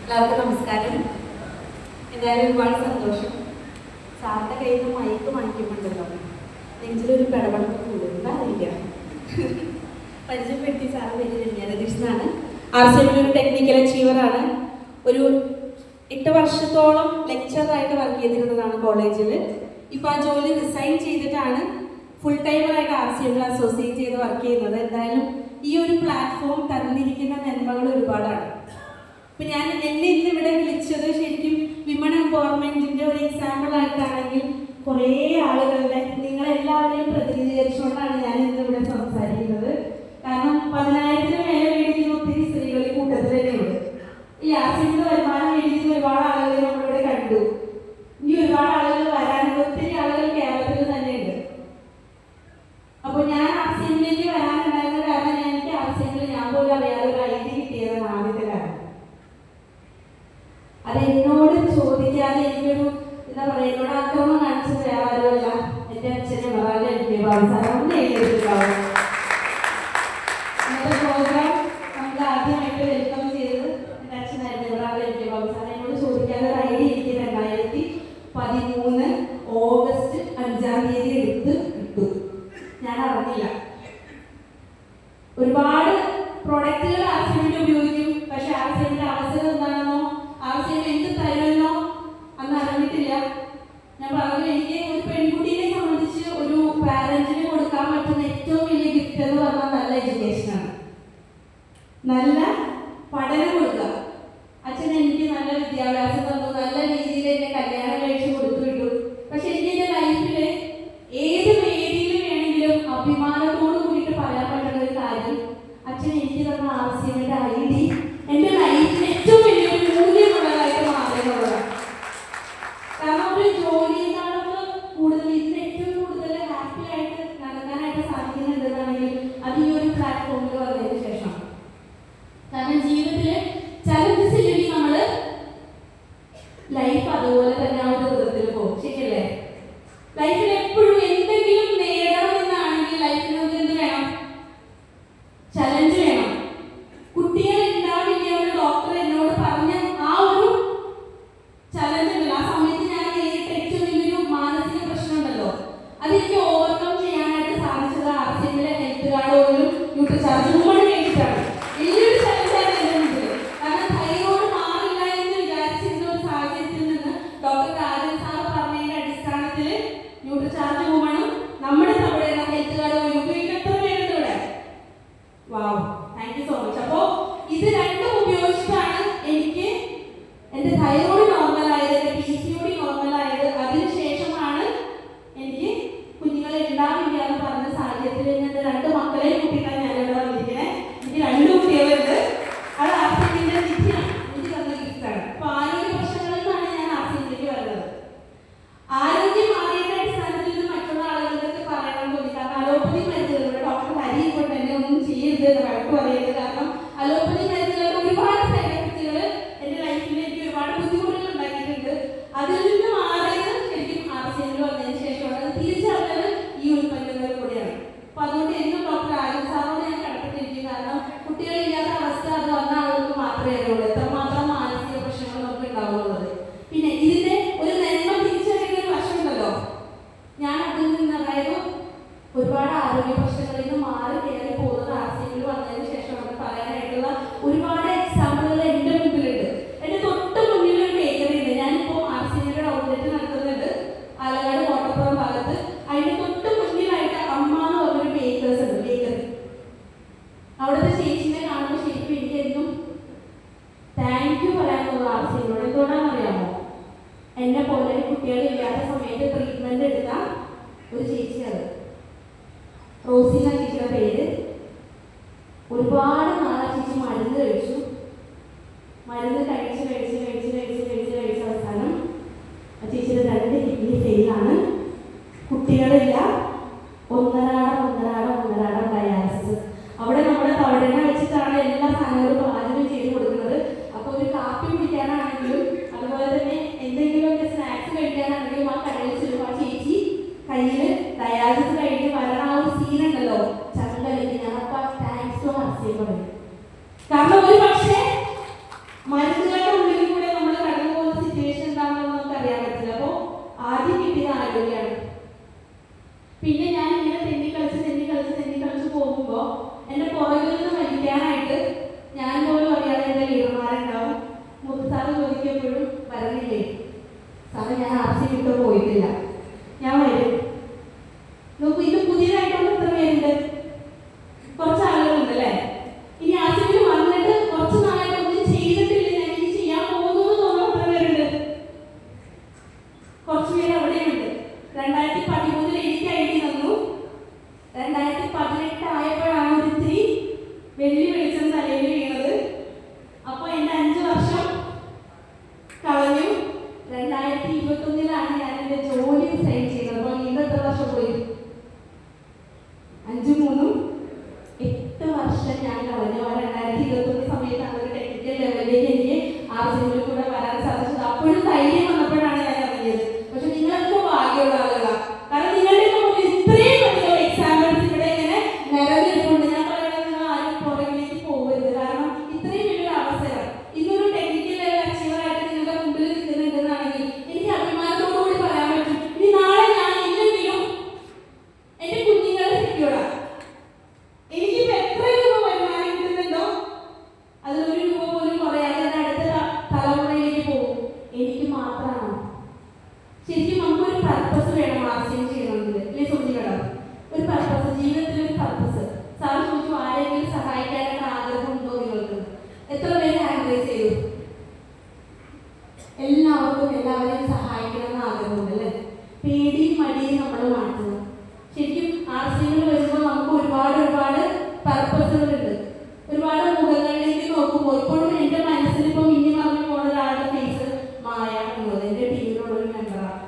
എല്ലാവർക്കും നമസ്കാരം. എന്തായാലും ഒരുപാട് സന്തോഷം. സാറിൻ്റെ കയ്യിൽ നിന്ന് മൈക്ക് വാങ്ങിക്കുമ്പോണ്ടല്ലോ നെഞ്ചിലൊരു പിടപെടപ്പ് കൂടും. എന്താറിയില്ല, പരിചയപ്പെടുത്തി. സാറ് പേര് രമ്യാരതീഷ് RCM ഒരു ടെക്നിക്കൽ അച്ചീവറാണ്. ഒരു 8 വർഷത്തോളം ലെക്ചറായിട്ട് വർക്ക് ചെയ്തിരുന്നതാണ് കോളേജിൽ. ഇപ്പോൾ ആ ജോലി റിസൈൻ ചെയ്തിട്ടാണ് ഫുൾ ടൈമറായിട്ട് RCM അസോസിയേറ്റ് ചെയ്ത് വർക്ക് ചെയ്യുന്നത്. എന്തായാലും ഈ ഒരു പ്ലാറ്റ്ഫോം തന്നിരിക്കുന്ന നന്മകൾ ഒരുപാടാണ്. ഇപ്പം ഞാൻ എന്നെ ഇന്ന് ഇവിടെ വിളിച്ചത് ശരിക്കും വിമൺ എംപവർമെൻറ്റിൻ്റെ ഒരു എക്സാമ്പിൾ ആയിട്ടാണെങ്കിൽ കുറേ ആളുകളുടെ നിങ്ങളെല്ലാവരെയും പ്രതിനിധീകരിച്ചുകൊണ്ടാണ് ഞാൻ ഇന്ന് ഇവിടെ സംസാരിക്കുന്നത്. കാരണം 10,000-ന് മേലെ മേടിക്കുന്ന ഒത്തിരി സ്ത്രീകൾ ഈ കൂട്ടത്തിൽ തന്നെയുണ്ട്. ഈ RCM വരുമാനം മേടിക്കുന്ന ഒരുപാട് ആളുകളെ നമ്മളിവിടെ കണ്ടു. ഇനി ഒരുപാട് ആളുകൾ വരാനുണ്ട്. ഒത്തിരി ആളുകൾ കേരളത്തിൽ തന്നെയുണ്ട്. അപ്പോൾ ഞാൻ RCM-ലേക്ക് വരാനുണ്ടായിരുന്ന കാരണം എനിക്ക് RCM-ൽ ഞാൻ പോലും അറിയാതെ ഒരു ID കിട്ടിയതാണ് ആദ്യത്തെ കാരണം. അതെന്നോട് ചോദിക്കാതെ എനിക്കൊരു എന്താ പറയുക, എന്നോട് ആക്രമണം കാണിച്ചത് വേറെ ആരുമല്ല, എൻ്റെ അച്ഛനെ മറാതെ എനിക്ക് ബാബുസാറൊന്നും എഴുതിയിട്ടുണ്ടാവും. ഇന്നത്തെ പ്രോഗ്രാം നമ്മൾ ആദ്യമായിട്ട് വെൽക്കം ചെയ്തത് എൻ്റെ അച്ഛനായിരുന്നു. മറാതെ എനിക്ക് ബാബുസാറ് എന്നോട് ചോദിക്കാതെ ഒരു ID എനിക്ക് 2013 ഓഗസ്റ്റ് 5-ാം തീയതി എടുത്ത് ഇട്ടു. ഞാൻ അറിഞ്ഞില്ല. ഒരുപാട് പ്രൊഡക്റ്റുകൾ RCM-ൽ ഉപയോഗിക്കും. പക്ഷെ RCM-ന്റെ അവസരം എന്താണെന്നോ RCM എന്ത് തരുമെന്നോ അന്ന് അറിഞ്ഞിട്ടില്ല. ഞാൻ പറഞ്ഞു, എനിക്ക് ഒരു പെൺകുട്ടീനെ സംബന്ധിച്ച് ഒരു പാരന്റിന് കൊടുക്കാൻ പറ്റുന്ന ഏറ്റവും വലിയ ഗിഫ്റ്റ് എന്ന് പറഞ്ഞാൽ നല്ല എഡ്യൂക്കേഷനാണ്, നല്ല പഠനം കൊടുക്കുക. അച്ഛൻ എനിക്ക് നല്ല വിദ്യാഭ്യാസം തന്നു, നല്ല രീതിയിൽ എന്നെ കല്യാണം കഴിച്ച് കൊടുത്തു വിട്ടു. പക്ഷെ എനിക്ക് എൻ്റെ ലൈഫിൽ ഏത് വേദിയിൽ വേണമെങ്കിലും അഭിമാനത്തോട് കൂടിയിട്ട് പറയാൻ പറ്റുന്ന ഒരു കാര്യം, അച്ഛൻ എനിക്ക് തന്ന RCM-ന്റെ ID എൻ്റെ ലൈഫിൽ ഏറ്റവും വലിയൊരു മൂല്യമുള്ളതായിട്ട് മാറുന്നുള്ളതാണ്. കാരണം ഒരു ജോലിയെക്കാളും കൂടുതൽ ഇതിന് ഏറ്റവും കൂടുതൽ ഹാപ്പി ആയിട്ട് നടക്കാനായിട്ട് സാധിക്കുന്നുണ്ടെന്നാണെങ്കിൽ അത് ഈ ഒരു പ്ലാറ്റ്ഫോമിൽ വന്നതിന് ശേഷം. കാരണം ജീവിതത്തിൽ ചലഞ്ചസ് ഇല്ലെങ്കിൽ നമ്മൾ ലൈഫ് അതുപോലെ തന്നെ ആ ഒരു വിധത്തിൽ പോകും. ശരിയല്ലേ? ലൈഫിൽ എപ്പോഴും എന്തെങ്കിലും നേടണമെന്നാണെങ്കിൽ ലൈഫിൽ നമുക്ക് എന്ത് വേണം? ചലഞ്ച് വേണം. കുട്ടികൾ ഉണ്ടാവില്ല ഒരു ഡോക്ടർ എന്നോട് പറഞ്ഞ ആ ഒരു ചലഞ്ച് ഉണ്ടല്ലോ, ആ സമയത്ത് ഞാൻ നേരിട്ട ഏറ്റവും വലിയൊരു മാനസിക പ്രശ്നം ഉണ്ടല്ലോ, അതെനിക്ക് ഓവർകം ചെയ്യാനായിട്ട് സാധിച്ചത് RCM-ലെ ഹെൽത്ത് കാർഡുകളും ന്യൂട്രിചാർജും കൂടി വേണ്ടിയിട്ടാണ്. വലിയൊരു ചലഞ്ചാണ് എൻ്റെ മുമ്പിൽ. കാരണം തൈറോയ്ഡ് മാറില്ല എന്ന് വിചാരിച്ചിരുന്ന ഒരു സാഹചര്യത്തിൽ നിന്ന് ഡോക്ടർ രാജൻ സാർ പറഞ്ഞതിൻ്റെ അടിസ്ഥാനത്തിൽ ന്യൂട്രിചാർജ് വുമണും നമ്മുടെ തവണയുള്ള ഹെൽത്ത് കാർഡുകളും ഉപയോഗിക്കാൻ എത്ര പേരുണ്ട് ഇവിടെ? വാവ്, താങ്ക് യു സോ മച്ച്. അപ്പോൾ ഇത് രണ്ടും ഉപയോഗിച്ചിട്ടാണ് എനിക്ക് എൻ്റെ തൈറോയ്ഡ് നോർമലായത്, എൻ്റെ PCOD നോർമലായത്. അതിനുശേഷമാണ് എനിക്ക് കുഞ്ഞുങ്ങളെ ഉണ്ടാവില്ല എന്ന് പറഞ്ഞ സാഹചര്യത്തിൽ എൻ്റെ 2 മക്കളെയും കൂട്ടിയിട്ടാണ് ഞാനിവിടെ വന്നിരിക്കുന്നത്. എനിക്ക് 2 കുട്ടികളുണ്ട്. അത് RCM-ന്റെ വിധിയാണ്, എനിക്ക് തന്ന ഗിഫ്റ്റാണ്. അപ്പോൾ ആരോഗ്യ പ്രശ്നങ്ങളിൽ നിന്നാണ് ഞാൻ RCM-ലേക്ക് വരുന്നത്. ആരോഗ്യം മാറിയതിൻ്റെ അടിസ്ഥാനത്തിൽ ഇത് മറ്റുള്ള ആളുകൾക്ക് പറയണം തോന്നി. കാരണം അലോപ്പതി മരുന്നുകളുടെ ഡോക്ടർ ഹരി കൊണ്ട് എന്നെ ഒന്നും ചെയ്യരുത് എന്ന് വഴക്ക് പറയരുത്. കാരണം അലോപ്പതി മരുന്നുകളുടെ ഒരുപാട് സൈഡ് എഫക്റ്റുകൾ എൻ്റെ ലൈഫിൽ എനിക്ക് ഒരുപാട് ബുദ്ധിമുട്ടുകൾ ഉണ്ടാക്കിയിട്ടുണ്ട്. അതിൽ നിന്ന് മാറിയത് ശരിക്കും RCM-ൽ വന്നതിന് ശേഷമാണ്. അത് തിരിച്ചറിഞ്ഞത് ഈ ഉൽപ്പന്നങ്ങൾ കൂടിയാണ്. അപ്പോൾ അതുകൊണ്ട് എന്നും ഡോക്ടർ രാജൻ സാറോട് ഞാൻ കടപ്പെട്ടിരിക്കും. കാരണം കുട്ടികളില്ലാത്ത അവസ്ഥ അത് വന്ന ആളുകൾക്ക് മാത്രമേ അറിയുള്ളൂ എത്രമാത്രം മാനസിക പ്രശ്നങ്ങൾ നമുക്ക് ഉണ്ടാവുന്നത്. പിന്നെ ഇതിൻ്റെ ഒരു നന്മ തിരിച്ചറിയുന്ന ഒരു വശമുണ്ടല്ലോ, ഞാൻ അതിൽ നിന്ന്, അതായത് ഒരുപാട് ആരോഗ്യ പ്രശ്നങ്ങളിൽ നിന്ന് മാറി കയറി പോകുന്നത് RCM-ൽ വന്നതിന് ശേഷമാണ് പറയാനായിട്ടുള്ള ഒരുപാട് എക്സാമ്പിളുകൾ എൻ്റെ മുമ്പിലുണ്ട്. എൻ്റെ തൊട്ട് മുന്നിൽ ഒരു ബേക്കറി ഉണ്ട്. ഞാനിപ്പോൾ RCM-യുടെ ഔട്ട്ലെറ്റ് നടത്തുന്നുണ്ട് ആലങ്ങാട് കോട്ടപ്പുറം ഭാഗത്ത്. അതിൻ്റെ തൊട്ട് മുന്നിലായിട്ട് അമ്മ എന്ന് പറഞ്ഞൊരു ബേക്കേഴ്സ് ഉണ്ട്, ബേക്കറി. അവിടുത്തെ ചേച്ചിനെ കാണുമ്പോൾ ശരിക്കും എനിക്ക് എന്നും താങ്ക് യു പറയാൻ തോന്നുന്നു RCM-നോട്. എന്തുകൊണ്ടാണെന്ന് അറിയാമോ? എന്നെ പോലെ കുട്ടികളില്ലാത്ത സമയത്ത് ട്രീറ്റ്മെൻറ്റ് എടുത്ത ഒരു ചേച്ചിയാണ്, റോസിന ചേച്ചിയുടെ പേര്. ഒരുപാട് നാളെ ചേച്ചി മരുന്ന് കഴിച്ചു. മരുന്ന് കഴിച്ച് അവസാനം ആ ചേച്ചിയുടെ 2 കിഡ്നി ഫെയിലാണ്. കുട്ടികളില്ല. ഒന്നരാടം ഡയാലിസിസ്. അവിടെ നമ്മുടെ തവണ വെച്ചിട്ടാണ് എല്ലാ സാധനങ്ങളും പാചകം ചെയ്ത് കൊടുക്കുന്നത്. അപ്പോൾ ഒരു കാപ്പി കുടിക്കാനാണെങ്കിലും അതുപോലെ തന്നെ എന്തെങ്കിലുമൊക്കെ സ്നാക്സ് കഴിക്കാനാണെങ്കിലും ആ കടയിൽ ചെല്ലുമ്പോൾ ആ ചേച്ചി കയ്യിൽ ഡയാലിസിസ് കഴിഞ്ഞ് വരണ ആ ഒരു സീനുണ്ടല്ലോ, സി വിട്ടു പോയിട്ടില്ല. ഞാൻ വരും. നോക്കൂ, ഇത് പുതിയതായിട്ടൊന്നും എത്ര പേരുണ്ട്? കുറച്ച് ആളുകളുണ്ട് അല്ലേ? ഇനി ആർ സി ബിയിൽ വന്നിട്ട് കുറച്ച് നാളായിട്ട് ഒന്നും ചെയ്തിട്ടില്ല, ഞാൻ ഇനി ചെയ്യാൻ പോകുന്നു എന്ന് തോന്നുന്ന എത്ര പേരുണ്ട്? കുറച്ച് പേര് അവിടെയുണ്ട്. 2013 എനിക്ക് ഐ ഡി തന്നു. 2018 ആയപ്പോഴാണ് ഒരു ഇത്തിരി വെള്ളി വെളിച്ചം തലയിൽ വീണത്. അപ്പോൾ എൻ്റെ 5 വർഷം കളഞ്ഞു. 2021 ഞാൻ എൻ്റെ ജോലി സൈൻ ചെയ്തത്. അപ്പോൾ വീണ്ടും എത്ര വർഷം പോയി? 5 3 8 വർഷം ഞാൻ കളഞ്ഞു. 2021 സമയത്താണ് ഒരു ടെക്നിക്കൽ ലെവലിലേക്ക് എനിക്ക് ആർ സി ബിയിൽ കൂടെ വരാൻ സാധിച്ചത്. അപ്പോഴും ധൈര്യം വന്നപ്പോഴാണ് ഞാൻ അറിഞ്ഞത്. പക്ഷെ നിങ്ങളൊക്കെ ഭാഗ്യമുള്ള ആളുകളാണ്. കാരണം നിങ്ങളുടെ ഇത്രയും വലിയ എക്സാമ്പിൾസ് ഇവിടെ ഇങ്ങനെ നിലനിൽപ്പുണ്ട്. ഞാൻ പറയുന്നത് നിങ്ങൾ ആരും പുറകിലേക്ക് പോകരുത്. കാരണം ഇത്രയും വലിയൊരു അവസരം ഇന്നൊരു ടെക്നിക്കൽ ലെവൽ അച്ചീവറായിട്ട് നിങ്ങളുടെ മുമ്പിൽ നിൽക്കുന്നുണ്ടെന്നാണെങ്കിൽ എനിക്ക് അഭിമാനത്തോടുകൂടി പറയാൻ പറ്റും. ഇനി നാളെ ഞാൻ ഇല്ലെങ്കിലും എൻ്റെ കുഞ്ഞുങ്ങളെ സെക്യൂർഡാണ്. എനിക്കിപ്പോൾ എത്ര രൂപ വരുമാനം കിട്ടുന്നുണ്ടോ അതിലൊരു രൂപ പോലും കുറയാതെ അടുത്ത തലമുറയിലേക്ക് പോകും. എനിക്ക് മാത്രമാണ്. ശരിക്കും നമുക്കൊരു പർപ്പസ് വേണം ആർസിയും ചെയ്യണമെങ്കിൽ, അല്ലേ സുന്ദരികളോ? ഒരു പർപ്പസ്, ജീവിതത്തിൽ ഒരു പർപ്പസ്. സാറ് ചോദിച്ചു ആരെങ്കിലും സഹായിക്കാനുള്ള ആഗ്രഹമുണ്ടോ നിങ്ങൾക്ക്? എത്ര പേര് ഹാൻഡ് റൈസ് ചെയ്തു? എല്ലാവർക്കും എല്ലാവരെയും സഹായിക്കണമെന്ന് ആഗ്രഹമുണ്ട് അല്ലേ? പേടിയും മടിയും നമ്മൾ മാറ്റുന്നു. ശരിക്കും ആർസിയിൽ വരുമ്പോൾ നമുക്ക് ഒരുപാട് പർപ്പസുകളുണ്ട്. ഒരുപാട് മുഖങ്ങളിലേക്ക് നോക്കുമ്പോൾ ഇപ്പോഴും എൻ്റെ മനസ്സിൽ ഇപ്പോൾ മിന്നി മറന്നു പോകുന്ന ഒരാളുടെ ഫേസ് മായ എന്നുള്ളത്. എൻ്റെ ടീമിലുള്ള ഒരു മെമ്പറാണ്.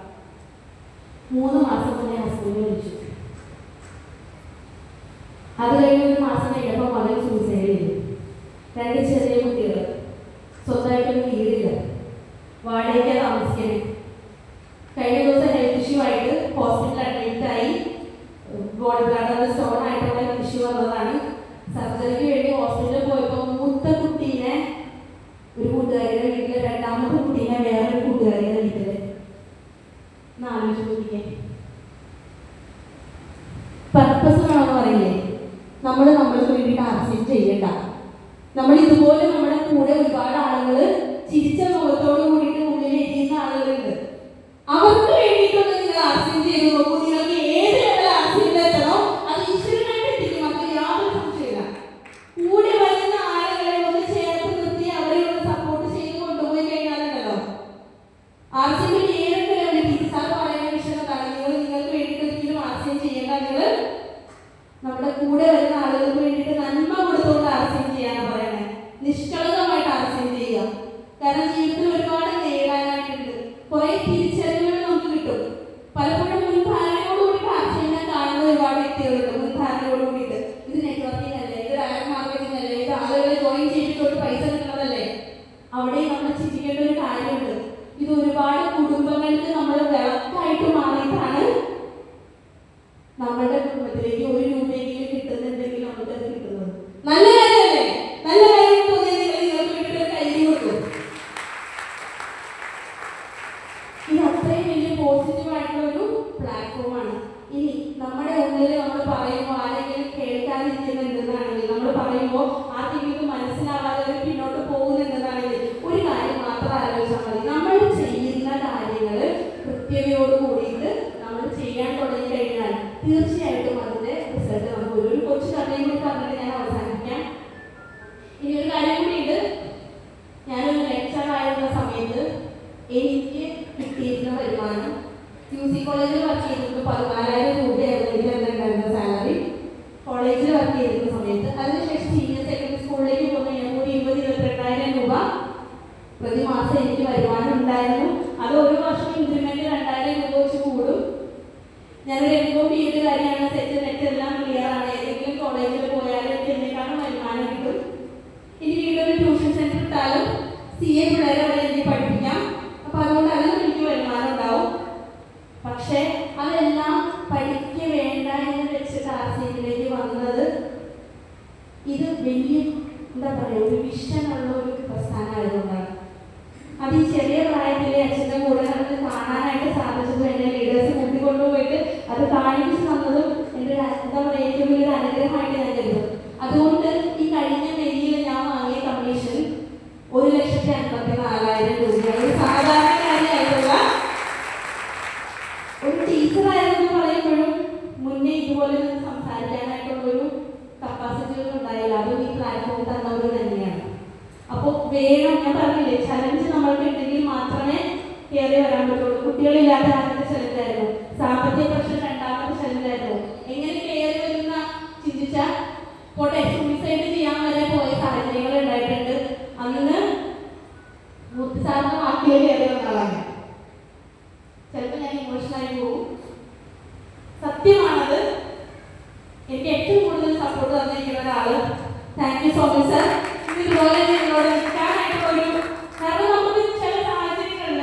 3 മാസം മുന്നേ ഹസ്ബൻഡ് വിളിച്ചു. അത് കഴിഞ്ഞ് 1 മാസം കഴിഞ്ഞപ്പോൾ മകൻ സൂസൈഡ് ചെയ്തു. 2 ചെറിയ കുട്ടികൾ, സ്വന്തമായിട്ടൊരു വീടില്ല, വാടകയ്ക്ക് താമസിക്കണേ. കഴിഞ്ഞ ദിവസം ഹെൽത്ത് ഇഷ്യൂ ആയിട്ട് ഹോസ്പിറ്റലിൽ അഡ്മിറ്റായി. ഗോൾ ബ്ലാഡർ സ്റ്റോൺ ആയിട്ടുള്ള ഇഷ്യൂ വന്നതാണ്. സർജറിക്ക് വേണ്ടി ഹോസ്പിറ്റലിൽ പോയപ്പോൾ മൂത്ത കുട്ടീനെ ഒരു കൂട്ടുകാരിയുടെ വീട്ടിൽ, രണ്ടാമത്തെ കുട്ടീനെ വേറൊരു കൂട്ടുകാരിയുടെ വീട്ടിൽ. പർപ്പസ് വേണമെന്ന് പറയില്ലേ? നമ്മൾക്ക് വേണ്ടിയിട്ട് ആർസിയും ചെയ്യണ്ട. നമ്മൾ ഇതുപോലെ നമ്മുടെ കൂടെ ഒരുപാട് ആളുകൾ ചിരിച്ച മുഖത്തോട് കൂടിയിട്ട് ഉള്ളിൽ എരിയുന്ന ആളുകളുണ്ട്. അവർക്ക് വേണ്ടിയിട്ടൊന്ന് നിങ്ങൾ ആർസിയും ചെയ്ത് നോക്കൂ. നിങ്ങൾക്ക് ഏത് ലെവൽ ആർസിയിൽ എത്തണോ അത് ഈശ്വരനായിട്ട് എത്തിക്കും. അത് യാതൊരു സംശയമില്ല. കൂടെ വരുന്ന ആളുകളെ ഒന്ന് ചേർത്ത് നിർത്തി അവരെ ഒന്ന് സപ്പോർട്ട് ചെയ്ത് കൊണ്ടുപോയി കഴിഞ്ഞാലുണ്ടല്ലോ ആർസിയിൽ ഏതൊക്കെ ലെവലിൽ സാർ പറയുന്ന വിഷയം എന്താണ്? നിങ്ങൾക്ക് വേണ്ടിയിട്ട് ഒരിക്കലും ആർസിയും ചെയ്യേണ്ട. നിങ്ങൾ നമ്മുടെ കൂടെ വരുന്ന ആളുകൾക്ക് വേണ്ടിയിട്ട് നന്മ കൊടുത്തുകൊണ്ട് ആർസിയും ചെയ്യാനാണ് പറയുന്നത്. നിഷ്കളങ്കമായിട്ട് ആർസിയും ചെയ്യുക. കാരണം ജീവിതത്തിൽ ഒരുപാട് നേടാനായിട്ടുണ്ട്. കുറെ തിരിച്ചറിവുകൾ നമുക്ക് കിട്ടും. പലപ്പോഴും മുൻധാരണയോട് കൂടിയിട്ട് ആർസിയും കാണുന്ന ഒരുപാട് വ്യക്തികളുണ്ട്. മുൻധാരണയോട് കൂടിയിട്ട് ഇത് നെറ്റ്വർക്കിംഗ് അല്ലേ, ഇത് ഡയറക്ട് മാർക്കറ്റിംഗ് അല്ലേ, ഇത് ആളുകളെ ജോയിൻ ചെയ്തിട്ട് പൈസ കിട്ടുന്നതല്ലേ. അവിടെ നമ്മൾ ചിന്തിക്കേണ്ട ഒരു കാര്യമുണ്ട്. ഇത് ഒരുപാട് കുടുംബങ്ങൾക്ക് നമ്മൾ വിളക്കായിട്ട് മാറിയിട്ടാണ് നമ്മളുടെ കുടുംബത്തിലേക്ക് 1 രൂപയെങ്കിലും കിട്ടുന്നുണ്ടെങ്കിൽ നമുക്ക് അത് കിട്ടുന്നത്. നല്ല കാര്യമല്ലേ? നല്ല കാര്യം തോന്നിയാൽ നിങ്ങൾക്ക് വേണ്ടിയിട്ട് കൈ കൊടുക്കും. ഇത് അത്രയും വലിയ പോസിറ്റീവ് ആയിട്ടുള്ള ഒരു പ്ലാറ്റ്ഫോമാണ്. ഇനി നമ്മുടെ ഉള്ളിൽ നമ്മൾ പറയുമ്പോൾ ആരെങ്കിലും കേൾക്കാതിരിക്കുന്നുണ്ടെന്നാണെങ്കിൽ, നമ്മൾ പറയുമ്പോൾ ആർക്കെങ്കിലും മനസ്സിലാവാതെ ഒരു പിന്നോട്ട് പോകുന്നുണ്ടെന്നാണെങ്കിൽ ഒരു കാര്യം മാത്രം ആലോചിച്ചാൽ മതി. നമ്മൾ ചെയ്യുന്ന കാര്യങ്ങൾ കൃത്യതയോട് കൂടിയിട്ട് നമ്മൾ ചെയ്യാൻ തുടങ്ങി കഴിഞ്ഞാൽ തീർച്ചയായിട്ടും അതിന്റെ റിസൾട്ട് നമുക്ക് ഒരു കൊച്ചു കഥയും കൂടി പറഞ്ഞിട്ട് ഞാൻ അവസാനിപ്പിക്കാം. ഇനി ഒരു കാര്യം കൂടിയുണ്ട്. ഞാനൊരു ലെക്ചറായിരുന്ന സമയത്ത് എനിക്ക് കിട്ടിയിരുന്ന വരുമാനം UC കോളേജിൽ വർക്ക് ചെയ്തിട്ട് 14,000 രൂപയായിരുന്നു ഇതിലുണ്ടായിരുന്ന സാലറി. കോളേജിൽ വർക്ക് ചെയ്തിരുന്ന സമയത്ത് അതിനുശേഷം സീനിയർ സെക്കൻഡറി സ്കൂളിലേക്ക് പോകുന്ന 20,000-22,000 രൂപ പ്രതിമാസം എനിക്ക് വരുമാനം ഉണ്ടായിരുന്നു. അത് ഒരു വർഷം ഇൻക്രിമെന്റ് 2,000 രൂപ വെച്ച് കൂടും. ഞാനൊരു MBA കാര്യമാണ്. സെറ്റ് നെറ്റ് എല്ലാം ക്ലിയർ ആണ്. ഏതെങ്കിലും കോളേജിൽ പോയാൽ എനിക്ക് എന്നേക്കാളും വരുമാനം കിട്ടും. ഇനി വീടൊരു ട്യൂഷൻ സെന്റർ ഇട്ടാലും CA പിള്ളേരെ അവിടെ എനിക്ക് പഠിപ്പിക്കാം. അപ്പൊ അതുകൊണ്ട് അതിനും എനിക്ക് വരുമാനം ഉണ്ടാവും. പക്ഷെ അതെല്ലാം പഠിക്ക വേണ്ട എന്ന് വെച്ചിട്ട് ആർസിയിലേക്ക് വന്നത് ഇത് വലിയ എന്താ പറയുക ഒരു വിഷനുള്ള ഒരു പ്രസ്ഥാനമായതുകൊണ്ടാണ്. അത് ഈ ചെറിയ പ്രായത്തിലെ അച്ഛൻ്റെ കൂടെ നമുക്ക് കാണാനായിട്ട് സാധിച്ചതും എന്നെ ലീഡേഴ്സ് കൂട്ടിക്കൊണ്ടുപോയിട്ട് അത് കാണിച്ചു തന്നതും എൻ്റെ എന്താ പറയുക ഏറ്റവും വലിയൊരു അനുഗ്രഹമായിട്ട് ഞാൻ കരുതും. അതുകൊണ്ട് ഈ കഴിഞ്ഞ മെയ്യിൽ ഞാൻ വാങ്ങിയ കമ്മീഷൻ 1,54,000 രൂപയാണ്. ഒരു സാധാരണക്കാരിയായിട്ടുള്ള വേണം. ഞാൻ പറഞ്ഞില്ലേ, ചലഞ്ച് നമ്മൾക്ക് ഉണ്ടെങ്കിൽ മാത്രമേ കയറി വരാൻ പറ്റുള്ളൂ. കുട്ടികളില്ലാത്ത ആദ്യത്തെ ചലഞ്ചായിരുന്നു, സാമ്പത്തിക പ്രശ്നം രണ്ടാമത്തെ ചലഞ്ചായിരുന്നു. എങ്ങനെ കയറി വരുന്ന ചിന്തിച്ചാൽ പോട്ടെ, സൂയിസൈഡ് ചെയ്യാൻ വരെ പോയ സാഹചര്യങ്ങൾ ഉണ്ടായിട്ടുണ്ട്. അന്ന് മൂർത്തി സാറിന്റെ വാക്കിൽ കയറി വന്ന ആളാണ്. ചിലപ്പോൾ ഞാൻ ഇമോഷണലായി പോകും, സത്യമാണത്. എനിക്ക് ഏറ്റവും കൂടുതൽ സപ്പോർട്ട് തന്നിരിക്കുന്ന ഒരാള്. Thank you so much sir. ഇതുപോലെ നിങ്ങളോട് നിൽക്കാനായിട്ടുള്ളൊരു, കാരണം നമുക്ക് ചില സാഹചര്യങ്ങളിൽ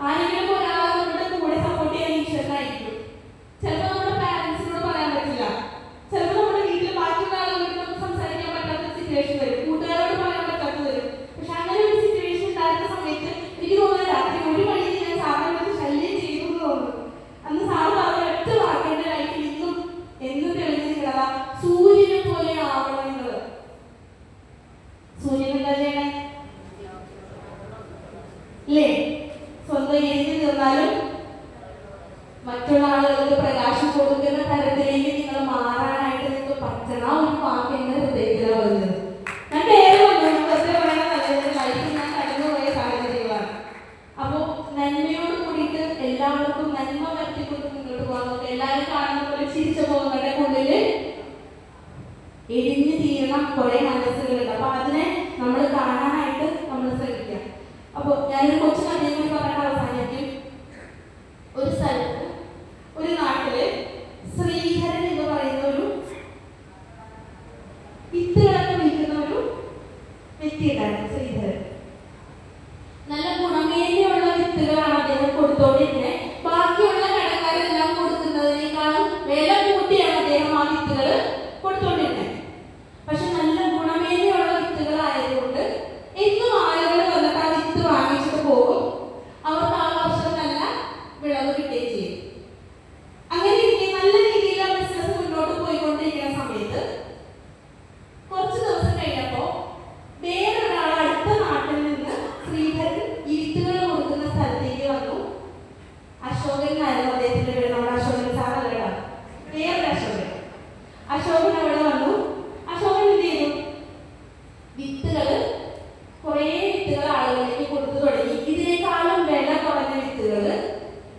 ആരെങ്കിലും ഒരാൾ നമ്മുടെ കൂടെ സപ്പോർട്ട് ചെയ്യാൻ ഈശ്വരനായിരിക്കും. ചിലപ്പോൾ നമ്മുടെ പാരന്റ്സിനോട് പറയാൻ പറ്റില്ല, ചിലപ്പോൾ നമ്മുടെ വീട്ടിൽ ബാക്കിയുള്ള ആളുകളോട് നമുക്ക് സംസാരിക്കാൻ പറ്റാത്ത സിറ്റുവേഷൻ വരും, കൂട്ടുകാരോട് പറയാൻ പറ്റാത്ത വരും. പക്ഷെ അങ്ങനെ ഒരു സിറ്റുവേഷൻ ഉണ്ടായിരുന്ന സമയത്ത് എനിക്ക് തോന്നുന്നത് രാത്രി 1 മണിക്ക് ഞാൻ സാറിനെ വിളിച്ച് ശല്യം ചെയ്തു എന്ന് തോന്നുന്നു. അന്ന് സാറ് പറഞ്ഞ ഒറ്റ വാക്കിന്റെ ലൈഫിൽ ഇന്നും എന്നും തെളിഞ്ഞു നിൽക്കുന്നതാ, സൂര്യനെ പോലെ ആവണം നിങ്ങൾ. സൂര്യൻ എന്താ ചെയ്യണേ അല്ലേ? സ്വന്തം എരിഞ്ഞു തീർന്നാലും മറ്റുള്ള ആളുകൾക്ക് പ്രകാശം കൊടുക്കുന്ന തരത്തിലേക്ക് നിങ്ങൾ മാറാനായിട്ട് നിങ്ങൾക്ക് പറ്റണം. ഒരു വാക്ക് എന്റെ ഹൃദയത്തിലാണ് വരുന്നത്. ഞാൻ കയറി വന്നു, വെറുതെ പറയണ നല്ലത്, ലൈഫിൽ ഞാൻ കടന്നുപോയ സാഹചര്യങ്ങളാണ്. അപ്പോൾ നന്മയോട് കൂടിയിട്ട് എല്ലാവർക്കും നന്മ വരുത്തിക്കൊണ്ട് മുന്നോട്ട് പോകാൻ നോക്കുക. എല്ലാവരും കാണുന്ന പോലെ ചിരിച്ച പോകുന്നവരുടെ ഉള്ളിൽ എരിഞ്ഞു തീരണം കുറെ മനസ്സുകളുണ്ട്. അപ്പൊ അതിനെ നമ്മൾ കാണാനായിട്ട് നമ്മൾ ശ്രമിക്കാം. അപ്പോൾ ഞാനൊരു കൊച്ചു കഥയും കൂടി പറഞ്ഞിട്ട് അവസാനിക്കും. ഒരു സ്ഥലത്ത്, ഒരു നാട്ടില് ശ്രീധരൻ എന്ന് പറയുന്ന ഒരു വിത്തുകളൊക്കെ വിൽക്കുന്ന ഒരു വ്യക്തി ഉണ്ടായിരുന്നു. ശ്രീധരൻ നല്ല ഗുണമേന്മയുള്ള വിത്തുകളാണ് അദ്ദേഹം കൊടുത്തോണ്ടിരുന്നത്. ബാക്കിയുള്ള കടക്കാരെല്ലാം കൊടുക്കുന്നതിനേക്കാളും വില കൂട്ടിയാണ് അദ്ദേഹം ആ വിത്തുകൾ കൊടുത്തോണ്ടിരുന്നത്. പക്ഷെ നല്ല ഗുണമേന്മയുള്ള വിത്തുകളായതുകൊണ്ട് എന്നും ആളുകൾ വന്നിട്ട് ആ വിത്ത് വാങ്ങിച്ചിട്ട് പോകും. അവർക്ക് ആ വർഷം നല്ല വിളവ് കിട്ടുകയും ചെയ്യും. അങ്ങനെ നല്ല രീതിയിൽ ആ ബിസിനസ് മുന്നോട്ട് പോയിക്കൊണ്ടിരിക്കുന്ന സമയത്ത് കുറച്ച് ദിവസം കഴിഞ്ഞപ്പോൾ വേറൊരാൾ അടുത്ത നാട്ടിൽ നിന്ന് ശ്രീധരൻ ഈ വിത്തുകൾ കൊടുക്കുന്ന സ്ഥലത്തേക്ക് വന്നു. അശോകൻ എന്നായിരുന്നു അദ്ദേഹത്തിന്റെ പേര്. നമ്മുടെ അശോകൻ സാറല്ല, വേറൊരു അശോകൻ. അശോകൻ അവിടെ വന്നു. അശോകൻ എന്ത് ചെയ്തു? വിത്തുകള് കുറേ വിത്തുകൾ ആളുകളിലേക്ക് കൊടുത്തു തുടങ്ങി. ഇതിനേക്കാളും വില കുറഞ്ഞ വിത്തുകള്,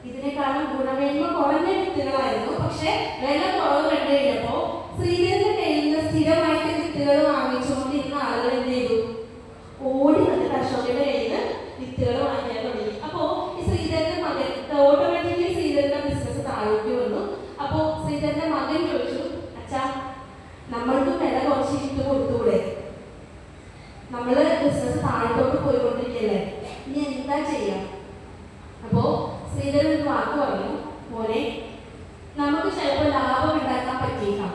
ഇതിനേക്കാളും ഗുണമേന്മ കുറഞ്ഞ വിത്തുകളായിരുന്നു. പക്ഷെ വില കുറവ് കണ്ടു കഴിഞ്ഞപ്പോ ശ്രീധരന്റെ കയ്യിൽ നിന്ന് സ്ഥിരമായിട്ട് വിത്തുകൾ വാങ്ങിച്ചുകൊണ്ടിരുന്ന ആളുകൾ എന്ത് ചെയ്തു? ഓടി വന്നിട്ട് അശോകന്റെ കയ്യിൽ നിന്ന് വിത്തുകൾ വാങ്ങിക്കാൻ തുടങ്ങി. അപ്പോ ഈ ശ്രീധരന്റെ മകൻ ഓട്ടോമാറ്റിക്കലി ശ്രീധരന്റെ ബിസിനസ് താഴേക്ക് വന്നു. അപ്പോ ശ്രീധരന്റെ മകൻ ചോദിച്ചു, അച്ഛാ നമ്മൾക്ക് വില കുറച്ച് വിത്ത് കൊടുത്തുകൂടെ? നമ്മള് ബിസിനസ് താഴത്തോട്ട് പോയിക്കൊണ്ടിരിക്കല്ലേ, ഇനി എന്താ ചെയ്യാം? അപ്പോ ശ്രീധരൻ ഒരു വാക്ക് പറഞ്ഞു, മോനെ നമുക്ക് ചിലപ്പോൾ ലാഭം ഉണ്ടാക്കാൻ പറ്റിയേക്കാം,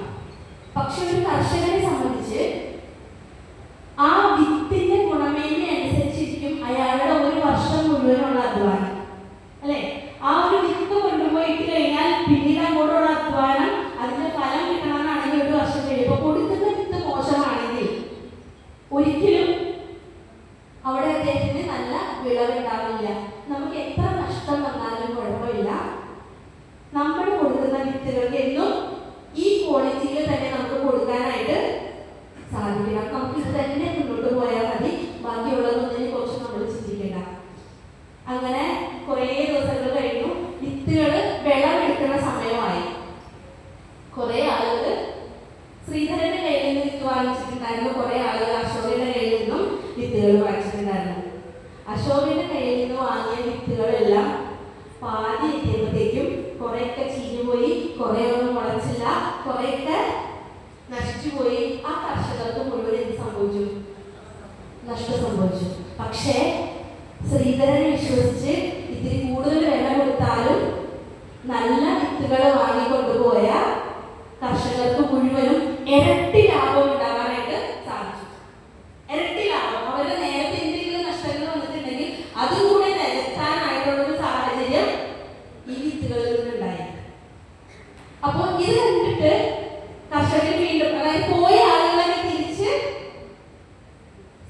പക്ഷെ ഒരു കർഷകനെ സംബന്ധിച്ച് ആ വിത്തിന്റെ ഗുണമേന്മ അനുസരിച്ചിരിക്കും അയാളുടെ ഒരു വർഷം മുഴുവനുള്ള അധ്വാനം, അല്ലെ? ആ ഒരു വിത്ത് കൊണ്ടുപോയിട്ട് കഴിഞ്ഞാൽ പിന്നീട് അങ്ങോട്ടുള്ള അധ്വാനം, അതിന്റെ ഫലം കിട്ടണമെന്നാണെങ്കിൽ ഒരു വർഷം കഴിയുമ്പോൾ കൊടുക്കുന്ന വിത്ത് മോശമാണെങ്കിൽ ഒരിക്കലും അവിടെ അദ്ദേഹത്തിന് നല്ല വിളവുണ്ടാവില്ല. നമുക്ക് എത്ര നഷ്ടം വന്നാലും കുഴപ്പമില്ല, നമ്മൾ കൊടുക്കുന്ന വിത്തുകൾക്ക് എന്നും ഈ ക്വാളിറ്റിയിൽ തന്നെ നമുക്ക് കൊടുക്കാനായിട്ട് സാധിക്കണം. നമുക്ക് ഇത് തന്നെ മുന്നോട്ട് പോയാൽ മതി, ബാക്കിയുള്ളതൊന്നിനെ കുറിച്ച് നമ്മൾ ചിന്തിക്കേണ്ട. അങ്ങനെ കുറേ ദിവസങ്ങൾ കഴിഞ്ഞു. വിത്തുകൾ വിളവെടുക്കുന്ന സമയമായി. കുറെ ആളുകൾ ശ്രീധരന്റെ കയ്യിൽ നിന്ന് വിത്ത് വാങ്ങിച്ചിട്ടുണ്ടായിരുന്നു, കുറെ ആളുകൾ അശോകന്റെ കയ്യിൽ നിന്നും വിത്തുകൾ വാങ്ങിച്ചിട്ടുണ്ടായിരുന്നു. അശോകന്റെ കയ്യിൽ നിന്ന് വാങ്ങിയ വിത്തുകളെല്ലാം പാതി എത്തിയപ്പോഴത്തേക്കും കുറെയൊക്കെ ചീഞ്ഞുപോയി, കുറെ ഒന്നും മുളച്ചില്ല, കുറെയൊക്കെ നശിച്ചുപോയി. ആ കർഷകർക്ക് മുഴുവൻ എന്ത് സംഭവിച്ചു? നഷ്ടം സംഭവിച്ചു. പക്ഷേ ശ്രീധരനെ വിശ്വസിച്ച് ഇത്തിരി കൂടുതൽ വില കൊടുത്താലും നല്ല വിത്തുകൾ വാങ്ങിക്കൊണ്ടുപോയ കർഷകർക്ക് മുഴുവനും ഇരട്ടി ലാഭം ഉണ്ടാകാനായിട്ട് സാധിച്ചു. ഇരട്ടി ലാഭം. അവരുടെ നേരത്തെ എന്തെങ്കിലും നഷ്ടങ്ങൾ വന്നിട്ടുണ്ടെങ്കിൽ അതുകൂടെ നികത്താനായിട്ടുള്ളൊരു സാഹചര്യം ഈ വിത്തുകളിൽ നിന്നുണ്ടായി. അപ്പോൾ ഇത് കണ്ടിട്ട് കർഷകർ വീണ്ടും, അതായത് പോയ ആളുകളെ തിരിച്ച്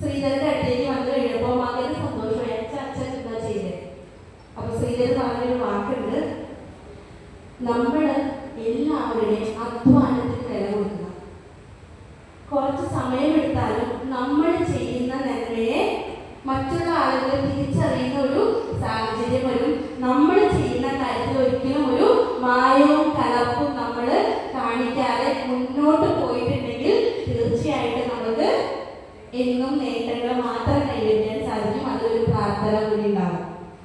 ശ്രീധരന്റെ അടുത്തേക്ക് വന്നു കഴിഞ്ഞപ്പോൾ മകന് സന്തോഷമായി. അച്ഛൻ എന്താ ചെയ്തേ? അപ്പൊ ശ്രീധരൻ പറഞ്ഞൊരു വാക്കുണ്ട്, നമ്മള് എല്ലാവരുടെയും അധ്വാനത്തിന് വില കൊടുക്കുക. കുറച്ച് സമയമെടുത്താലും നമ്മൾ ചെയ്യുന്ന നന്മയെ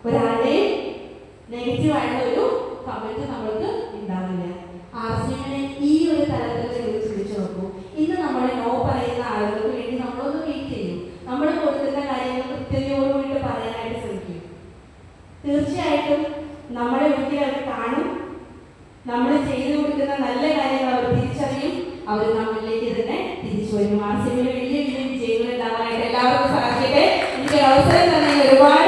ഒരാളുടെയും നെഗറ്റീവ് ആയിട്ടുള്ള ഒരു കമന്റ് നമ്മൾക്ക് ഉണ്ടാവില്ല. ആർസിയുടെ ഈ ഒരു തലത്തിൽ ചിന്തിച്ചു നോക്കൂ. ഇന്ന് നമ്മൾ നോ പറയുന്ന ആളുകൾക്ക് വേണ്ടി നമ്മളൊന്ന് വെയിറ്റ് ചെയ്യും. നമ്മൾ കൊടുക്കുന്ന കാര്യങ്ങൾ കൃത്യതയോടുകൂടി പറയാനായിട്ട് ശ്രമിക്കും. തീർച്ചയായിട്ടും നമ്മളെ ഒരിക്കലും അവർ കാണും. നമ്മൾ ചെയ്തു കൊടുക്കുന്ന നല്ല കാര്യങ്ങൾ അവർ തിരിച്ചറിയും. അവർ നമ്മളിലേക്ക് തന്നെ തിരിച്ചു വരും. ആർസിയുടെ വലിയ വലിയ വിജയങ്ങൾ ഉണ്ടാവാനായിട്ട് എല്ലാവർക്കും സാധിക്കട്ടെ. എനിക്ക് അവസരം തന്നെ ഒരുപാട്